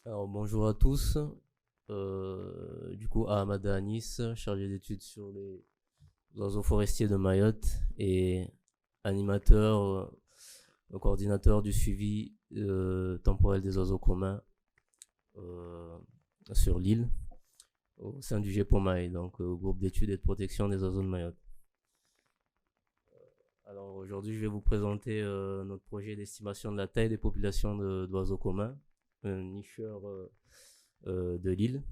Alors bonjour à tous. Du coup, Ahmad Anis, chargé d'études sur les oiseaux forestiers de Mayotte et animateur, coordinateur du suivi temporel des oiseaux communs euh, sur l'île au sein du GEPOMAI, donc groupe d'études et de protection des oiseaux de Mayotte. Alors aujourd'hui, je vais vous présenter notre projet d'estimation de la taille des populations d'oiseaux communs, un nicheur de l'île.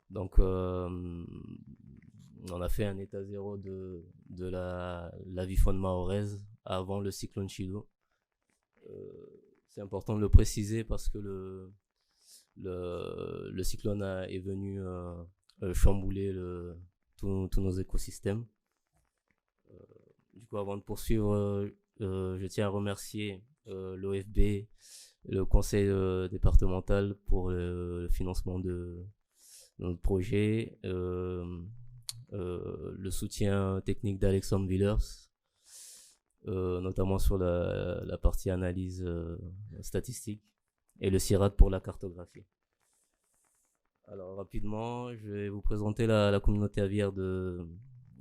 Donc, on a fait un état zéro de l'avifaune mahoraise avant le cyclone Chido. C'est important de le préciser parce que le cyclone est venu chambouler tous nos écosystèmes. Du coup, avant de poursuivre, je tiens à remercier l'OFB, le conseil départemental pour le financement de notre projet, le soutien technique d'Alexandre Villers, notamment sur la partie analyse statistique, et le CIRAD pour la cartographie. Alors rapidement, je vais vous présenter la communauté aviaire euh,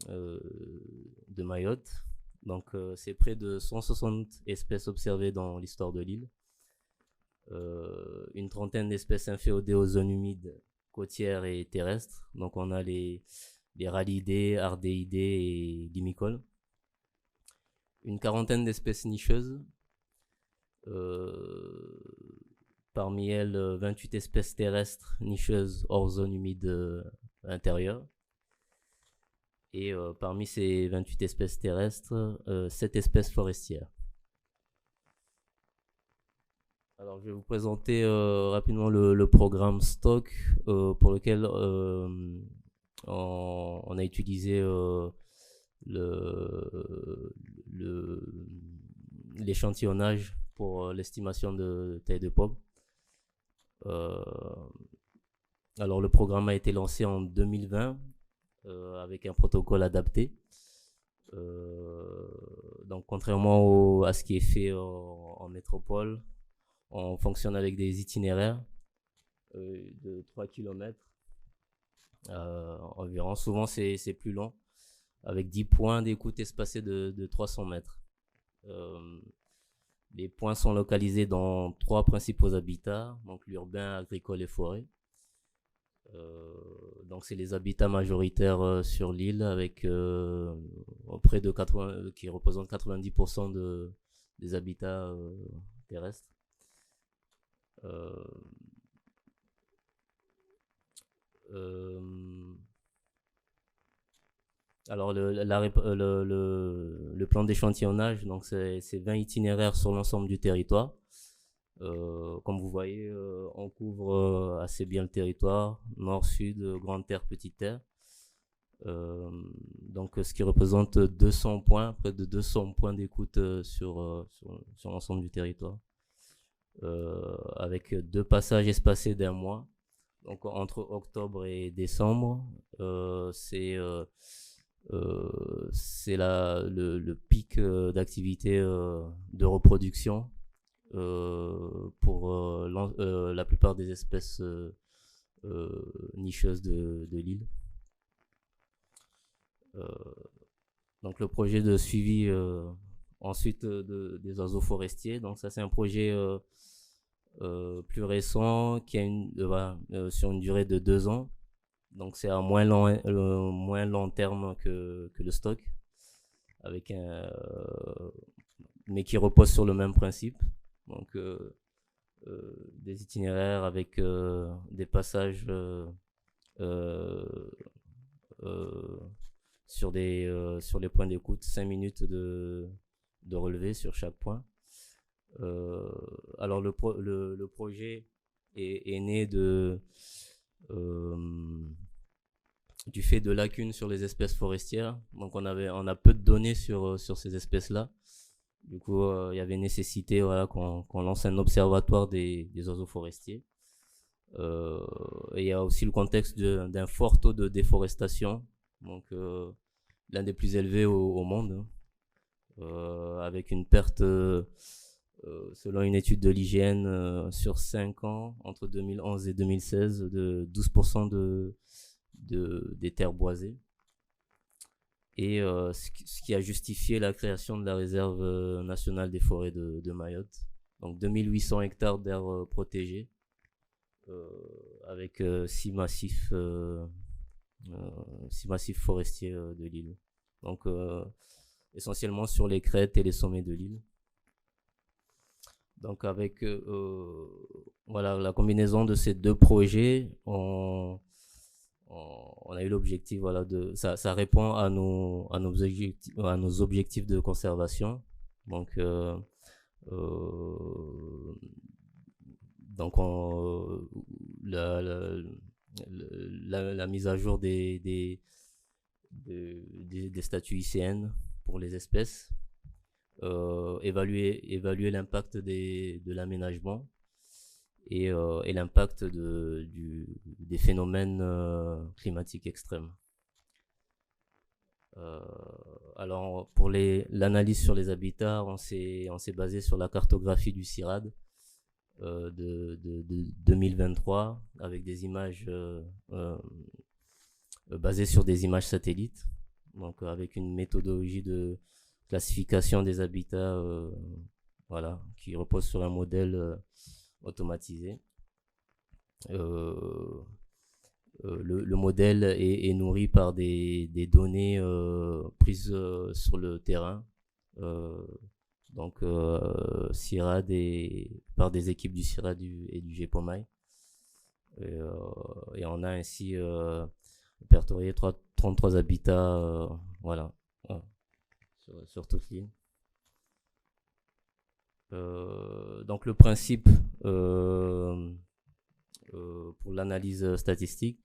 de Mayotte. Donc c'est près de 160 espèces observées dans l'histoire de l'île. Une trentaine d'espèces inféodées aux zones humides côtières et terrestres. Donc on a les rallidés, ardéidés et limicoles. Une quarantaine d'espèces nicheuses. Euh, Parmi elles, 28 espèces terrestres nicheuses hors zone humide intérieure. Et parmi ces 28 espèces terrestres, 7 espèces forestières. Alors, je vais vous présenter rapidement le programme stock pour lequel on a utilisé le, le- l'échantillonnage pour l'estimation de taille de pomme. Euh, alors, le programme a été lancé en 2020 avec un protocole adapté. Euh, donc, contrairement à ce qui est fait en métropole, on fonctionne avec des itinéraires de 3 km environ. Souvent, c'est plus long, avec 10 points d'écoute espacés de 300 mètres. Euh, les points sont localisés dans trois principaux habitats, donc l'urbain, agricole et forêt. Donc c'est les habitats majoritaires sur l'île avec près de 80, qui représentent 90% des habitats terrestres. Euh, euh, alors le plan d'échantillonnage, donc c'est 20 itinéraires sur l'ensemble du territoire. Comme vous voyez, on couvre assez bien le territoire, nord, sud, grande terre, petite terre. Donc ce qui représente 200 points, près de 200 points d'écoute sur l'ensemble du territoire. Avec deux passages espacés d'un mois. Donc entre octobre et décembre, c'est le pic d'activité de reproduction pour la plupart des espèces nicheuses de l'île. Euh, donc le projet de suivi ensuite des oiseaux forestiers. Donc ça c'est un projet plus récent qui a voilà, sur une durée de 2 ans. Donc c'est à moins long terme que le stock, avec mais qui repose sur le même principe. Donc des itinéraires avec des passages euh, euh, sur les points d'écoute, 5 minutes de relevé sur chaque point. Euh, alors le projet est né euh, du fait de lacunes sur les espèces forestières. Donc on a peu de données sur ces espèces-là. Du coup, il y avait nécessité voilà, qu'on lance un observatoire des oiseaux forestiers. Et il y a aussi le contexte d'un fort taux de déforestation, donc l'un des plus élevés au monde, avec une perte selon une étude de l'IGN, sur 5 ans, entre 2011 et 2016, de 12% des terres boisées. Et ce qui a justifié la création de la réserve nationale des forêts de Mayotte. Donc 2800 hectares d'aires protégées, avec 6 massifs forestiers de l'île. Donc essentiellement sur les crêtes et les sommets de l'île. Donc avec voilà, la combinaison de ces deux projets, on a eu l'objectif, voilà, ça répond à nos objectifs de conservation. Donc la mise à jour des statuts ICN pour les espèces, évaluer l'impact de l'aménagement et l'impact des phénomènes climatiques extrêmes. Alors pour l'analyse sur les habitats, on s'est basé sur la cartographie du CIRAD de 2023, avec des images basées sur des images satellites, donc avec une méthodologie de classification des habitats, voilà, qui repose sur un modèle automatisé. Le modèle est nourri par des données prises sur le terrain, donc CIRAD par des équipes du CIRAD et du GEPOMAI. Et on a ainsi répertorié 33 habitats, voilà, sur toute l'île. Donc le principe pour l'analyse statistique,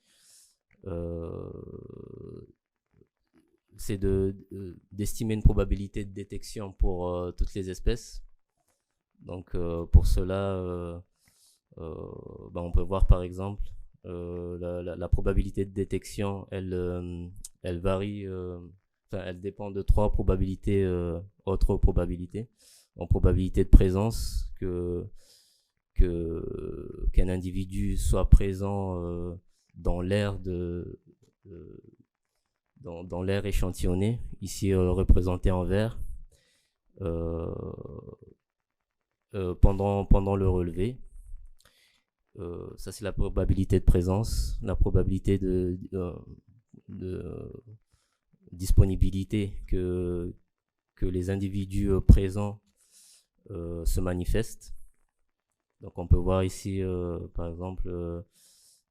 c'est d'estimer une probabilité de détection pour toutes les espèces. Donc pour cela, on peut voir par exemple la probabilité de détection, elle varie, elle dépend de 3 probabilités, autres probabilités. En probabilité de présence, qu'un individu soit présent dans l'air dans l'air échantillonné, ici représenté en vert, pendant le relevé. Ça, c'est la probabilité de présence. La probabilité de disponibilité que les individus présents se manifestent. Donc on peut voir ici, par exemple,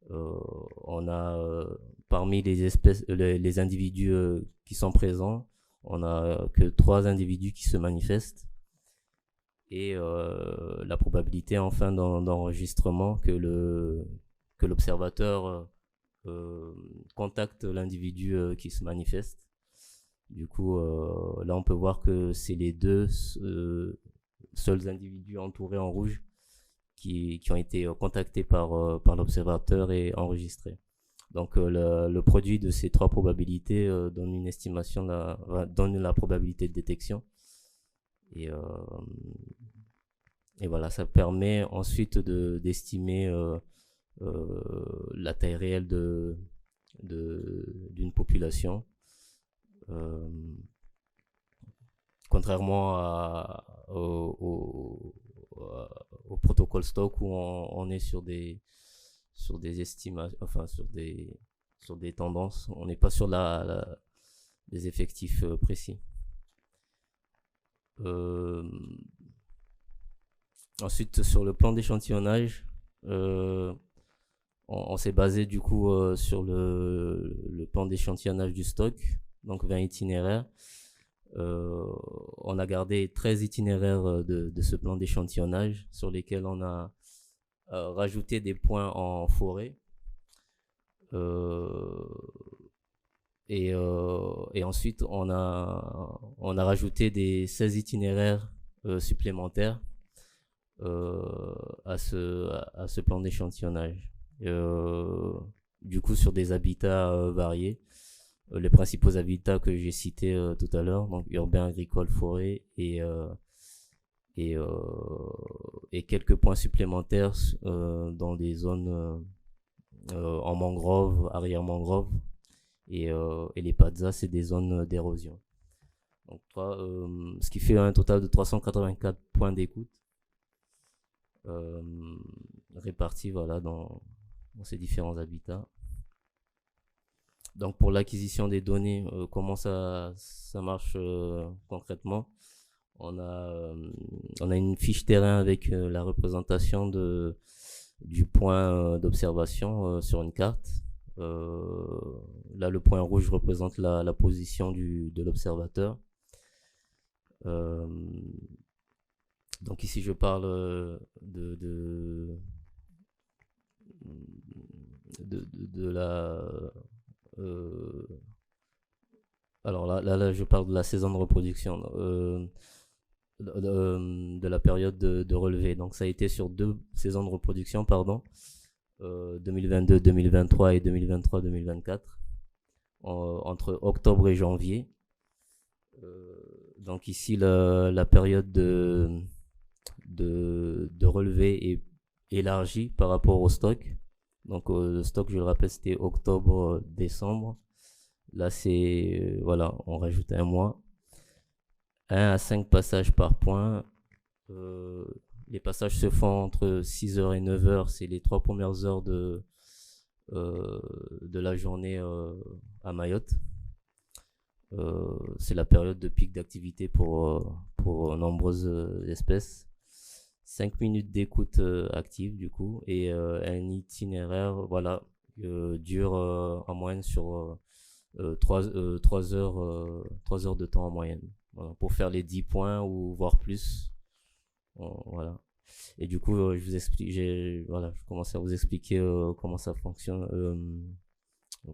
on a parmi les espèces, les individus qui sont présents, on a que 3 individus qui se manifestent, et la probabilité enfin d'enregistrement que l'observateur contacte l'individu qui se manifeste. Du coup, là on peut voir que c'est les 2 seuls individus entourés en rouge qui ont été contactés par l'observateur et enregistrés. Donc le produit de ces 3 probabilités donne une estimation, donne la probabilité de détection. Et voilà, ça permet ensuite d'estimer la taille réelle d'une population. Contrairement au protocole stock, où on est sur des estimations, enfin sur des tendances, on n'est pas sur des effectifs précis. Ensuite, sur le plan d'échantillonnage, on s'est basé du coup sur le plan d'échantillonnage du stock, donc 20 itinéraires. On a gardé 13 itinéraires de ce plan d'échantillonnage, sur lesquels on a rajouté des points en forêt, et ensuite on a rajouté des 16 itinéraires supplémentaires à ce plan d'échantillonnage, du coup sur des habitats variés. Les principaux habitats que j'ai cités tout à l'heure, donc urbain, agricole, forêt et et, euh, et quelques points supplémentaires dans des zones en mangrove, arrière-mangrove, et les Padzas, c'est des zones d'érosion. Donc, ce qui fait un total de 384 points d'écoute euh, répartis voilà, dans ces différents habitats. Donc pour l'acquisition des données, comment ça marche concrètement? On a, euh, on a une fiche terrain avec la représentation du point d'observation sur une carte. Là, le point rouge représente la position de l'observateur. Euh, donc ici, je parle de la... euh, alors là, je parle de la saison de reproduction, de la période de relevé. Donc ça a été sur 2 saisons de reproduction, pardon, 2022-2023 et 2023-2024, entre octobre et janvier. Donc ici, la période de relevé est élargie par rapport au stock. Donc le stock, je le rappelle, c'était octobre-décembre. Là, c'est, voilà, on rajoute un mois. 1 à 5 passages par point. Les passages se font entre 6h et 9h. C'est les 3 premières heures de la journée à Mayotte. C'est la période de pic d'activité pour nombreuses espèces. 5 minutes d'écoute active du coup, et un itinéraire voilà, dure en moyenne sur 3 heures de temps en moyenne, voilà, pour faire les 10 points ou voire plus. Voilà. Et du coup, je vous explique, voilà, je commence à vous expliquer comment ça fonctionne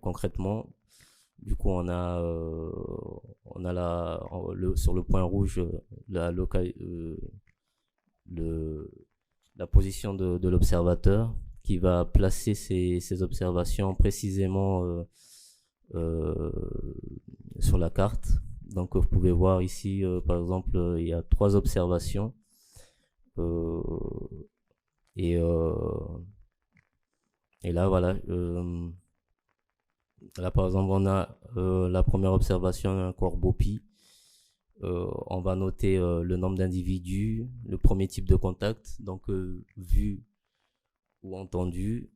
concrètement. Du coup, on a sur le point rouge la position de l'observateur, qui va placer ses observations précisément sur la carte. Donc vous pouvez voir ici, par exemple, il y a 3 observations. Et là, voilà. Là, par exemple, on a la première observation, un corbeau-pie. On va noter le nombre d'individus, le premier type de contact, donc vu ou entendu,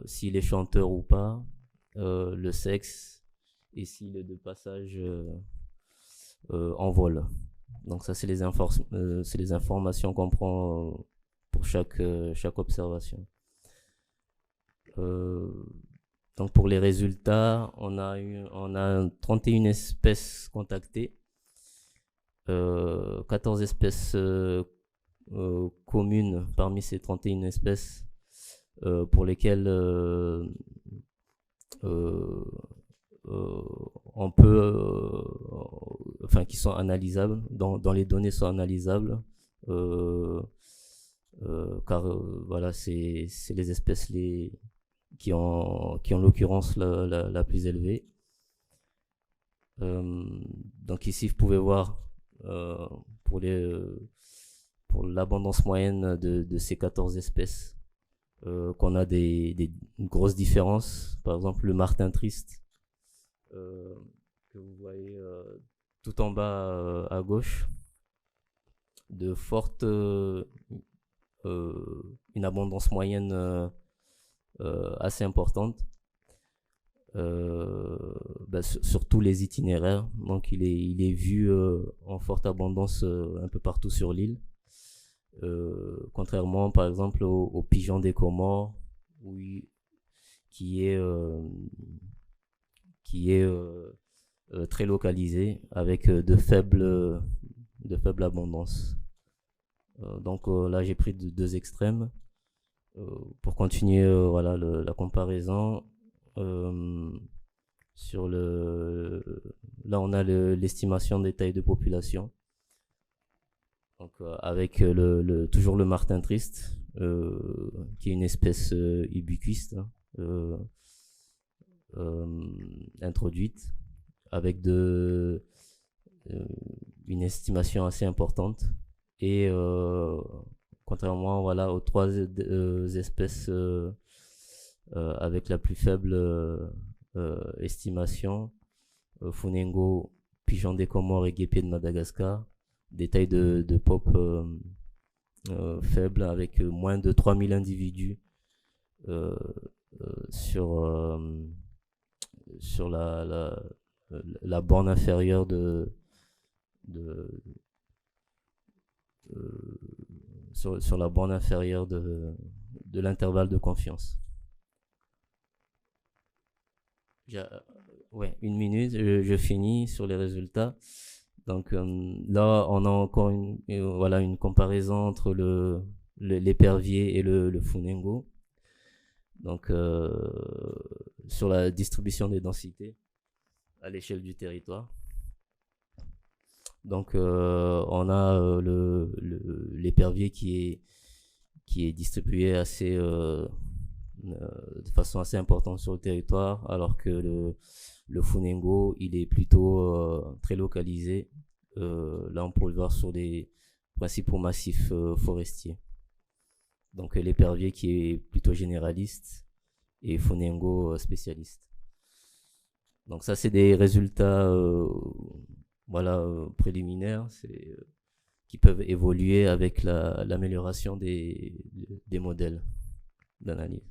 s'il est chanteur ou pas, le sexe, et s'il est de passage en vol. Donc ça, c'est les informations qu'on prend pour chaque observation. Donc pour les résultats, on a 31 espèces contactées, 14 espèces communes parmi ces 31 espèces, pour lesquelles on peut, enfin qui sont analysables, dans les données sont analysables, car voilà, c'est les espèces qui ont l'occurrence la plus élevée. Donc ici, vous pouvez voir pour l'abondance moyenne de ces 14 espèces, qu'on a des grosses différences. Par exemple, le martin triste, que vous voyez tout en bas à gauche, de forte une abondance moyenne assez importante, sur tous les itinéraires. Donc il est vu en forte abondance un peu partout sur l'île, contrairement par exemple au pigeon des Comores, qui est très localisé, avec de faibles abondances. Donc là, j'ai pris 2 extrêmes pour continuer voilà, la comparaison. Là, on a l'estimation des tailles de population. Donc avec toujours le martin triste, qui est une espèce ubiquiste, introduite, avec une estimation assez importante. Et contrairement voilà, aux trois espèces avec la plus faible estimation, Funengo, pigeon des Comores et guépier de Madagascar, des tailles de pop faibles avec moins de 3000 individus euh, sur, sur la borne inférieure de sur la borne inférieure de l'intervalle de confiance. Ouais, une minute, je finis sur les résultats. Donc là, on a encore voilà, une comparaison entre l'épervier et le Funengo. Donc sur la distribution des densités à l'échelle du territoire. Donc on a l'épervier qui est distribué assez de façon assez importante sur le territoire, alors que le Funengo, il est plutôt très localisé. Là, on peut le voir sur les principaux massifs forestiers. Donc l'épervier qui est plutôt généraliste et Funengo spécialiste. Donc ça, c'est des résultats voilà, préliminaires qui peuvent évoluer avec l'amélioration des modèles d'analyse.